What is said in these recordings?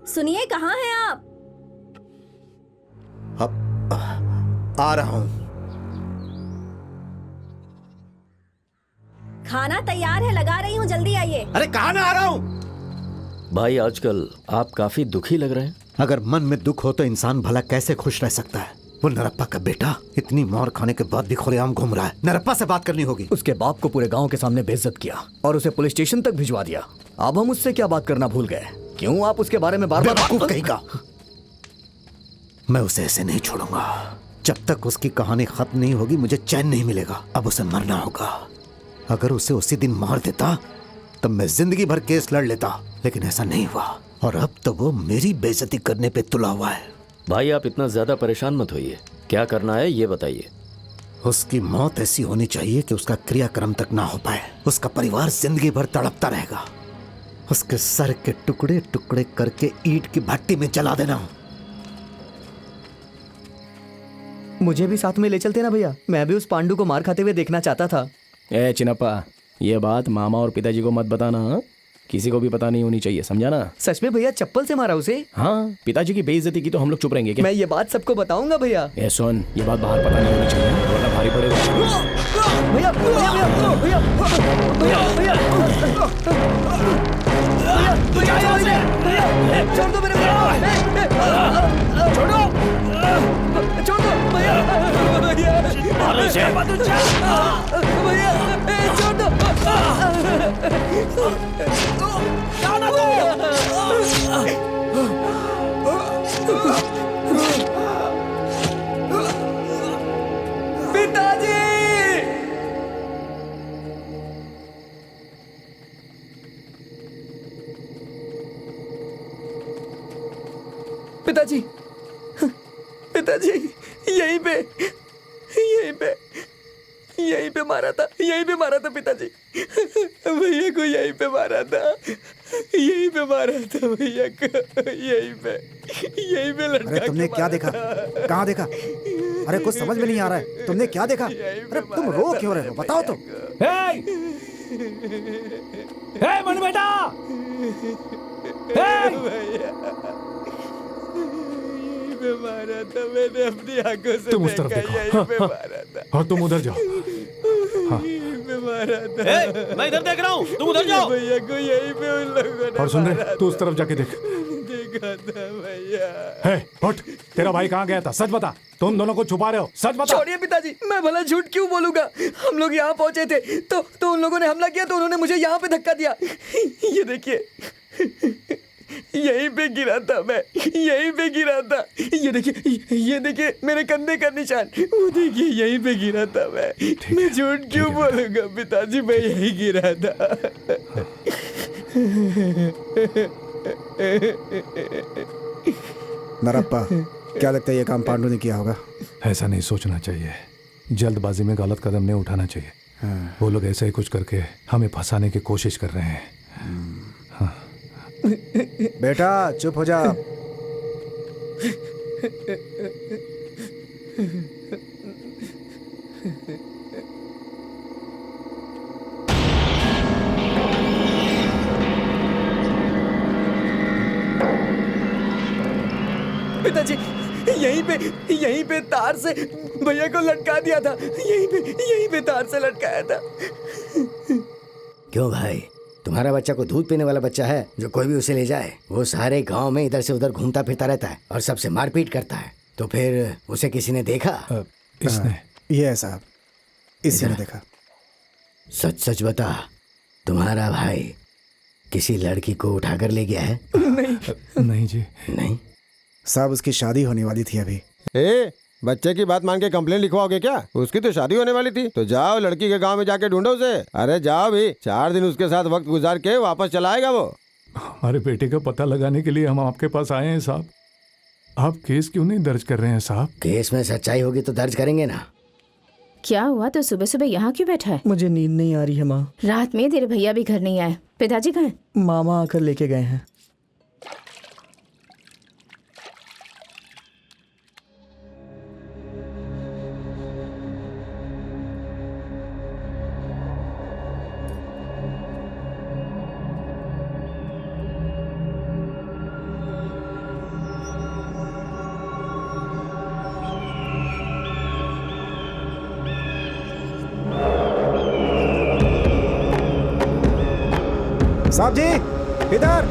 सुनिए, कहाँ हैं आप? अब आ रहा हूं। खाना तैयार है, लगा रही हूँ, जल्दी आइए। अरे कहाँ मैं आ रहा हूं? भाई आजकल आप काफी दुखी लग रहे हैं। अगर मन में दुख हो तो इंसान भला कैसे खुश रह सकता है? वो नरप्पा का बेटा इतनी मार खाने के बाद भी खुलेआम घूम रहा है। नरप्पा से बात करनी होगी। उसके बाप को पूरे गांव के सामने बेइज्जत किया और उसे पुलिस स्टेशन तक भिजवा दिया। अब हम उससे क्या बात करना भूल गए? क्यों आप उसके बारे में बार बार बेवकूफ कहेगा। मैं उसे ऐसे नहीं छोड़ूंगा। जब तक उसकी कहानी खत्म नहीं होगी मुझे चैन नहीं मिलेगा। अब उसे मरना होगा। अगर उसे उसी दिन मार देता तब मैं जिंदगी भर केस लड़ लेता, लेकिन ऐसा नहीं हुआ और अब तो वो मेरी बेइज्जती करने पे तुला हुआ है। भाई आप इतना ज्यादा परेशान मत होइए, क्या करना है ये बताइए। उसकी मौत ऐसी होनी चाहिए कि उसका क्रियाक्रम तक ना हो पाए। उसका परिवार जिंदगी भर तड़पता रहेगा। उसके सर के टुकड़े टुकड़े करके ईंट की भट्टी में जला देना। मुझे भी साथ में ले चलते ना भैया, मैं भी उस पांडु को मार खाते हुए देखना चाहता था। ए चिनप्पा, ये बात मामा और पिताजी को मत बताना। हाँ? किसी को भी पता नहीं होनी चाहिए, समझा ना? सच में भैया चप्पल से मारा उसे? हाँ, पिताजी की बेइज्जती की तो हम लोग चुप रहेंगे क्या? मैं ये बात सबको बताऊंगा भैया। ए सुन, ये बात बाहर पता नहीं होनी चाहिए वरना भारी पड़ेगा। भैया भैया भैया भैया भैया भैया छोड़ दो मेरे को, छोड़ो, छोड़ दो भैया, भैया भैया छोड़ दो। पिताजी! पिताजी, पिताजी, यहीं पे यहीं पे मारा था, यहीं पे मारा था पिताजी। भैया को यहीं पे मारा था, यहीं पे मारा था भैया को, यहीं पे लटका। अरे तुमने क्या देखा? कहाँ देखा? अरे कुछ समझ में नहीं आ रहा है। तुमने क्या देखा? अरे तुम रो क्यों रहे हो? बताओ तो। हे मन बेटा, पे मारा था, मैंने अपनी आंखों से तुम उस तरफ देखा, देखो। यहीं पे मारा था। और तुम उधर जाओ। यहीं पे मारा था। मैं इधर देख रहा हूँ, तुम उधर जाओ। भैया को यहीं पे उन लोगों ने और सुन मारा रहे, तू उस तरफ जाके देख। देखा था भैया। है, हट, तेरा भाई कहाँ गया था? सच बता। तुम दोनों को छुपा रहे हो, सच बता। छोड़िए पिताजी, मैं भला झूठ क्यों बोलूंगा? हम लोग यहाँ पहुंचे थे तो उन लोगों ने हमला किया, तो उन्होंने मुझे यहाँ पे धक्का दिया। ये देखिए, यहीं पे गिरा था मैं, यहीं पे गिरा था। ये देखिए मेरे कंधे का निशान, वो देखिए यहीं पे गिरा था मैं झूठ क्यों बोलूंगा पिताजी? मैं यहीं गिरा था। नरप्पा, क्या लगता है ये काम पांडु ने किया होगा? ऐसा नहीं सोचना चाहिए। जल्दबाजी में गलत कदम नहीं उठाना चाहिए। वो लोग ऐसा ही कुछ करके हमें फंसाने की कोशिश कर रहे हैं। हाँ। बेटा चुप हो जा। पिताजी, यहीं पे तार से भैया को लटका दिया था, यहीं पे तार से लटकाया था। क्यों भाई, तुम्हारा बच्चा को दूध पीने वाला बच्चा है जो कोई भी उसे ले जाए? वो सारे गांव में इधर से उधर घूमता फिरता रहता है और सबसे मारपीट करता है। तो फिर उसे किसी ने देखा? इसने ये है साहब, इसी ने देखा। सच सच बता, तुम्हारा भाई किसी लड़की को उठाकर ले गया है? नहीं जी। नहीं साहब, उसकी शादी होने वाली थी अभी। बच्चे की बात मान के कंप्लेन लिखवाओगे क्या? उसकी तो शादी होने वाली थी। तो जाओ लड़की के गांव में जाके ढूंढो उसे। अरे जाओ भी, 4 दिन उसके साथ वक्त गुजार के वापस चला आएगा वो। हमारे बेटे का पता लगाने के लिए हम आपके पास आए हैं साहब। आप केस क्यों नहीं दर्ज कर रहे हैं साहब? केस में सच्चाई होगी तो दर्ज करेंगे ना। क्या हुआ? तो सुबह सुबह यहाँ क्यों बैठा है? मुझे नींद नहीं आ रही है माँ। रात में तेरे भैया भी घर नहीं आए, पिताजी कहाँ हैं? मामा आकर लेके गए हैं। साहब जी इधर।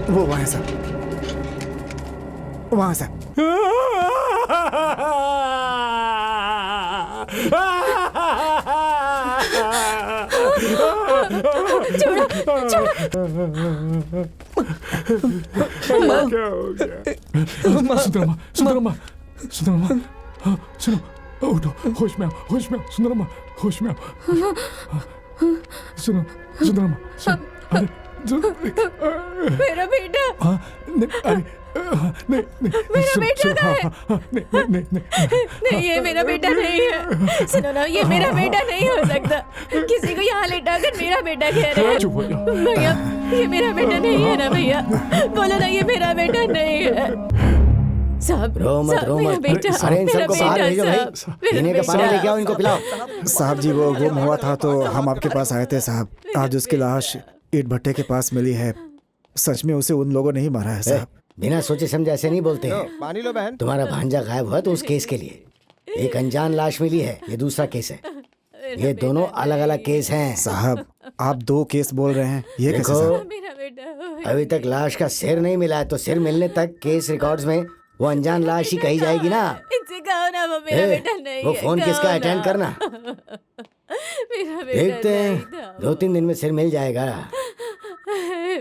वो वहां है साहब, वहां से। सुंदरमा, सुंदरमा, सुंदरमा, हाँ, सुनो, उठो, होश में आओ, होश में आओ, सुंदरमा, होश में आओ, सुनो, सुंदरमा, सुनो, अरे, मेरा बेटा, हाँ, नहीं, अरे, नहीं, नहीं, मेरा बेटा कहाँ है? नहीं, ये मेरा बेटा नहीं है। सुनो ना, ये मेरा बेटा नहीं हो सकता। किसी को यहाँ लेटा कर मेरा बेटा कह रहे हैं। चुप हो जाओ। भैया, ये मेरा बेटा नहीं है ना भैया? बोलो ना, ये मेरा बेटा नहीं है। साहब, रो मत, रो मेरा मत। बेटा, अरे इन मेरा सबको बाहर बेटा, भेजो भाई। साहब, मेरा पीने का पानी बेटा। लेके आओ, इनको पिलाओ। साहब जी वो गुम हुआ था तो हम आपके पास आए थे साहब। आज उसकी लाश ईट भट्टे के पास मिली है। सच में उसे उन लोगों ने ही मारा है साहब। बिना सोचे समझे ऐसे नहीं बोलते लो, हैं। पानी लो बहन। तुम्हारा भांजा गायब हुआ तो उस केस के लिए एक अनजान लाश मिली है, ये दूसरा केस है। ये दोनों अलग अलग केस हैं साहब आप 2 केस बोल रहे हैं, ये कैसे देखो, साहब? मेरा बेटा। अभी तक लाश का सिर नहीं मिला है, तो सिर मिलने तक केस रिकॉर्ड्स में वो अनजान लाश ही कही जाएगी ना। इनसे कहो ना, वो मेरा बेटा नहीं वो है। फोन किसका कहो अटेंड ना। करना। मेरा बेटा देखते नहीं हैं, था। 2-3 दिन में सिर मिल जाएगा।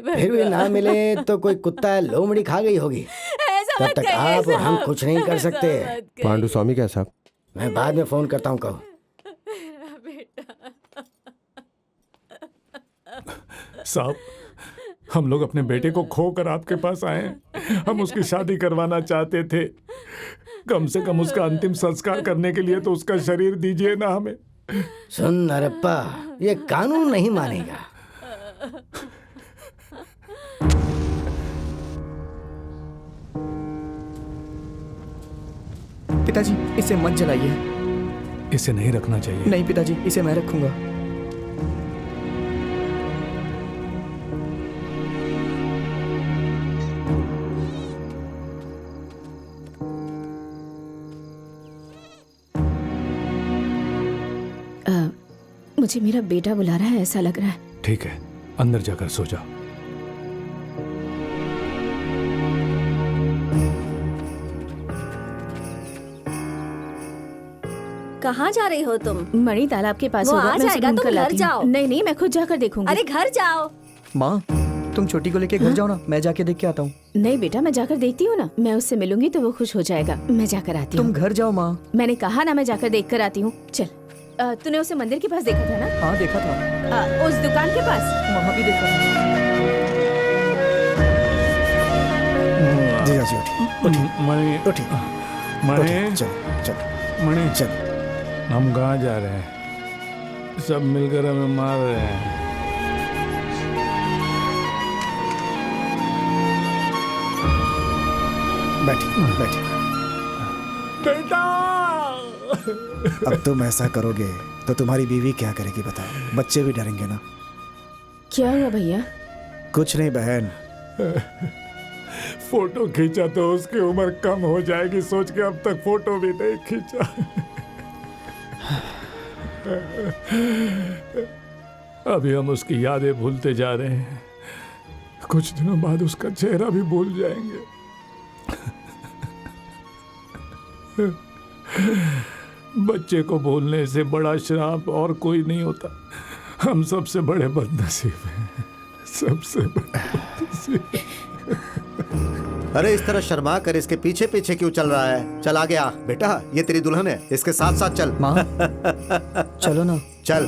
फिर भी ना मिले तो कोई कुत्ता लोमड़ी खा गई होगी। ऐसा तब मत तक कहिए आप और हम साहब। कुछ नहीं कर ऐसा सकते। मत कहिए। पांडु स्वामी क्या साहब? मैं बाद में फोन करता हूँ, कहो। मेरा बेटा। साहब, हम लोग अपने बेटे को खोकर आपके पास आए हैं। हम उसकी शादी करवाना चाहते थे। कम से कम उसका अंतिम संस्कार करने के लिए तो उसका शरीर दीजिए ना हमें। सुन नरप्पा, ये कानून नहीं मानेगा। पिताजी, इसे मत जलाइए। इसे नहीं रखना चाहिए। नहीं पिताजी, इसे मैं रखूंगा। मुझे मेरा बेटा बुला रहा है, ऐसा लग रहा है। ठीक है, अंदर जाकर सो जाओ। कहाँ जा रही हो तुम? मणि तालाब के पास वो होगा, आ मैं उसे जाएगा, ढूंढ तुम कर घर लाती हूँ। जाओ। नहीं नहीं, मैं खुद जाकर देखूंगी। अरे घर जाओ। माँ, तुम छोटी को लेके घर जाओ ना, मैं जाके देख के आता हूँ। नहीं बेटा, मैं जाकर देखती हूँ ना। मैं उससे मिलूंगी तो वो खुश हो जाएगा। मैं जाकर आती हूँ। तुम घर जाओ माँ। मैंने कहा ना, मैं जाकर देख कर आती हूँ। चल। तूने उसे मंदिर के पास देखा था ना? हाँ देखा था। उस दुकान के पास? वहाँ भी देखा था। जी जी मणि, उठिए मणि, चल चल मणि, चल। हम कहाँ जा रहे हैं? सब मिलकर हमें मार रहे हैं। बैठिए बैठिए। बेटा! अब तुम ऐसा करोगे तो तुम्हारी बीवी क्या करेगी बताओ? बच्चे भी डरेंगे ना। क्या हुआ भैया? कुछ नहीं बहन। फोटो खींचा तो उसकी उम्र कम हो जाएगी सोच के अब तक फोटो भी नहीं खींचा। अभी हम उसकी यादें भूलते जा रहे हैं। कुछ दिनों बाद उसका चेहरा भी भूल जाएंगे। बच्चे को भूलने से बड़ा श्राप और कोई नहीं होता। हम सबसे बड़े बदनसीब हैं, सबसे बड़े बदनसीब। अरे इस तरह शर्मा कर इसके पीछे पीछे क्यों चल रहा है? चल आगे आ बेटा, ये तेरी दुल्हन है, इसके साथ साथ चल। माँ, चलो ना। चल।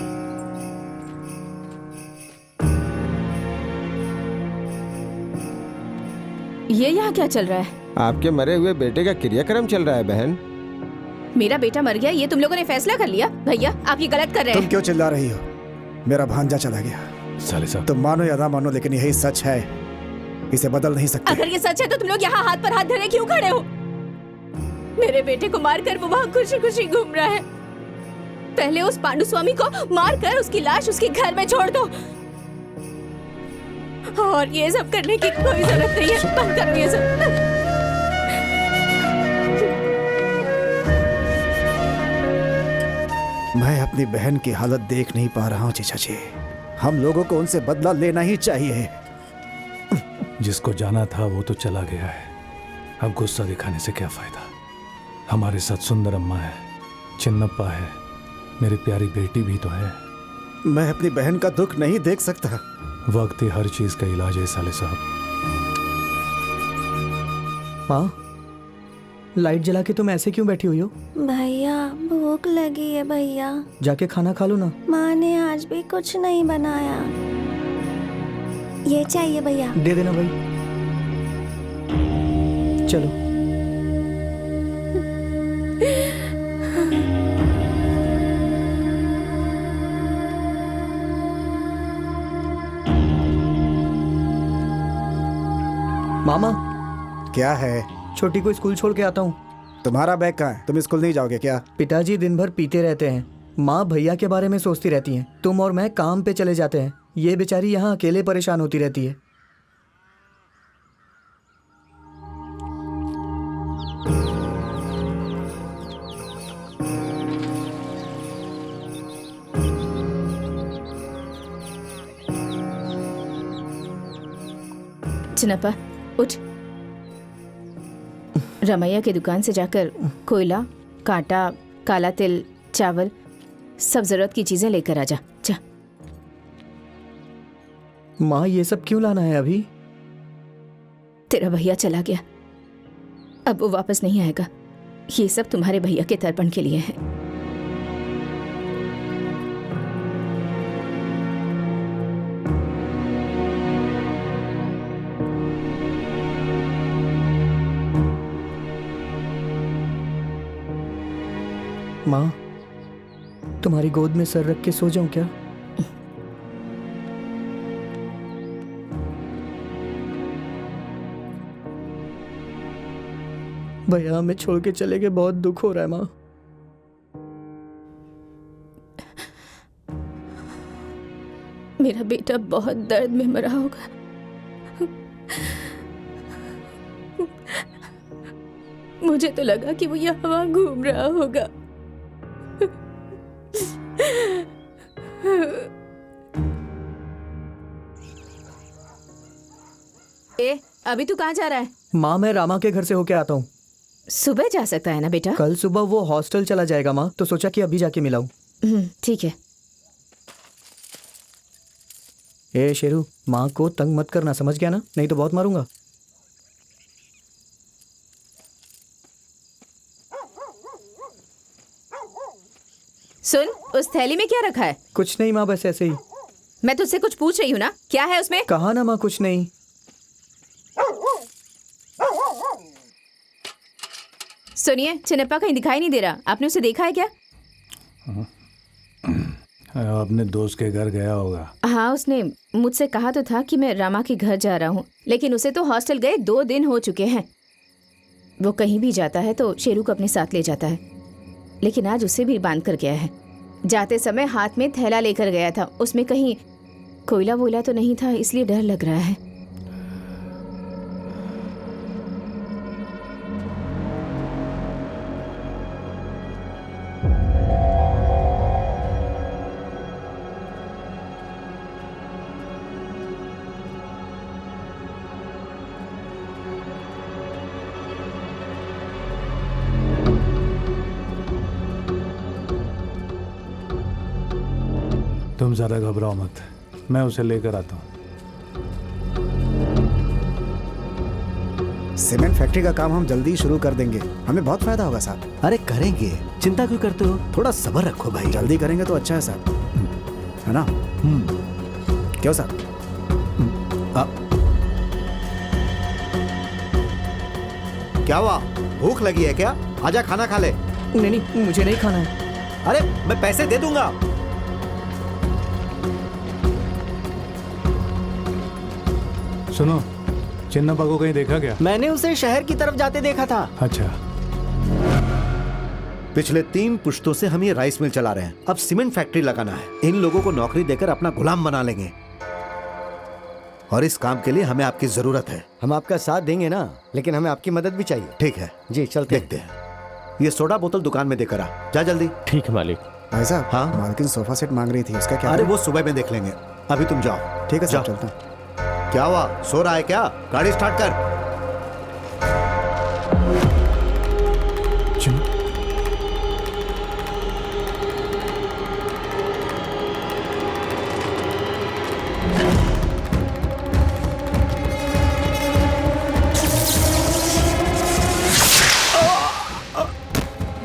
ये यहाँ क्या चल रहा है? आपके मरे हुए बेटे का क्रियाक्रम चल रहा है बहन। मेरा बेटा मर गया, ये तुम लोगों ने फैसला कर लिया? भैया, आप ये गलत कर रहे तुम हैं। क्यों चिल्ला रही हो? मेरा भांजा चला गया। साले साहब, तुम मानो या ना मानो लेकिन यही सच है, इसे बदल नहीं सकते। अगर ये सच है तो तुम लोग यहाँ हाथ पर हाथ धरे क्यों खड़े हो? मेरे बेटे को मारकर वो वहाँ खुशी खुशी घूम रहा है। पहले उस पांडु स्वामी को मारकर उसकी लाश उसके घर में छोड़ दो, और ये सब करने की कोई जरूरत नहीं है। बंद करो ये सब। मैं अपनी बहन की हालत देख नहीं पा रहा हूँ जीजा जी। हम लोगों को उनसे बदला लेना ही चाहिए। जिसको जाना था वो तो चला गया है, अब गुस्सा दिखाने से क्या फायदा। हमारे साथ सुंदर अम्मा है, चिन्नप्पा है, मेरी प्यारी बेटी भी तो है। मैं अपनी बहन का दुख नहीं देख सकता। वक्त ही हर चीज का इलाज है साले साहब। माँ, लाइट जला के तुम ऐसे क्यों बैठी हुई हो? भैया भूख लगी है भैया। जाके खाना खा लो ना। माँ ने आज भी कुछ नहीं बनाया। ये चाहिए भैया। दे देना भाई। चलो। मामा, क्या है? छोटी को स्कूल छोड़ के आता हूँ। तुम्हारा बैग कहाँ है? तुम स्कूल नहीं जाओगे क्या? पिताजी दिन भर पीते रहते हैं, माँ भैया के बारे में सोचती रहती हैं, तुम और मैं काम पे चले जाते हैं, ये बेचारी यहाँ अकेले परेशान होती रहती है। चिन्नप्पा उठ। रमैया की दुकान से जाकर कोयला, कांटा, काला तिल, चावल, सब जरूरत की चीजें लेकर आ जा। जा। माँ, ये सब क्यों लाना है अभी? तेरा भैया चला गया, अब वो वापस नहीं आएगा। ये सब तुम्हारे भैया के तर्पण के लिए है। माँ, तुम्हारी गोद में सर रख के सो जाऊं क्या? भैया हमें छोड़ के चले गए, बहुत दुख हो रहा है माँ। मेरा बेटा बहुत दर्द में मरा होगा। मुझे तो लगा कि वो यहाँ घूम रहा होगा। ए, अभी तू कहाँ जा रहा है? माँ, मैं रामा के घर से होके आता हूँ। सुबह जा सकता है ना बेटा? कल सुबह वो हॉस्टल चला जाएगा माँ, तो सोचा कि अभी जाके मिलाऊं। ठीक है। ए शेरू, माँ को तंग मत करना, समझ गया ना? नहीं तो बहुत मारूंगा। सुन, उस थैली में क्या रखा है? कुछ नहीं माँ, बस ऐसे ही। मैं तुझसे कुछ पूछ रही हूँ ना, क्या है उसमें? कहा ना माँ, कुछ नहीं। सुनिए, चिन्नप्पा कहीं दिखाई नहीं दे रहा, आपने उसे देखा है क्या? अपने दोस्त के घर गया होगा। हाँ, उसने मुझसे कहा तो था कि मैं रामा के घर जा रहा हूँ, लेकिन उसे तो हॉस्टल गए 2 दिन हो चुके हैं। वो कहीं भी जाता है तो शेरू को अपने साथ ले जाता है, लेकिन आज उसे भी बांध कर गया है। जाते समय हाथ में थैला लेकर गया था, उसमें कहीं कोयला वोयला तो नहीं था, इसलिए डर लग रहा है। तुम ज़्यादा घबराओ मत, मैं उसे लेकर आता हूँ। सीमेंट फैक्ट्री का काम हम जल्दी शुरू कर देंगे, हमें बहुत फायदा होगा साहब। अरे करेंगे, चिंता क्यों करते हो? थोड़ा सब्र रखो भाई। जल्दी करेंगे तो अच्छा है साहब, है ना? क्यों साहब? क्या हुआ, भूख लगी है क्या? आजा खाना खा ले। नहीं, मुझे नहीं खाना है। अरे मैं पैसे दे दूंगा। सुनो, चिन्नप्पा को कहीं देखा क्या? मैंने उसे शहर की तरफ जाते देखा था। अच्छा। पिछले 3 पुश्तों से हम ये राइस मिल चला रहे हैं, अब सीमेंट फैक्ट्री लगाना है। इन लोगों को नौकरी देकर अपना गुलाम बना लेंगे। और इस काम के लिए हमें आपकी जरूरत है। हम आपका साथ देंगे ना, लेकिन हमें आपकी मदद भी चाहिए। ठीक है जी चलते देखते हैं। ये सोडा बोतल दुकान में देकर आ, जा जल्दी। ठीक है मालिक। भाई साहब, हाँ? मालकिन सोफा सेट मांग रही थी, उसका क्या? अरे वो सुबह में देख लेंगे, अभी तुम जाओ। ठीक है जाओ। साहब, चलता हूँ। क्या हुआ, सो रहा है क्या? गाड़ी स्टार्ट कर।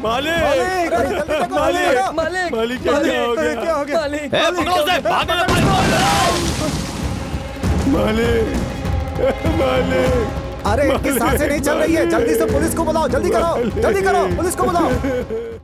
मालिक मालिक मालिक मालिक क्या हो गया? क्या हो गया? मालिक मालिक मालिक अरे इनकी सांसें नहीं चल रही है, जल्दी से पुलिस को बुलाओ, जल्दी करो, जल्दी करो, पुलिस को बुलाओ।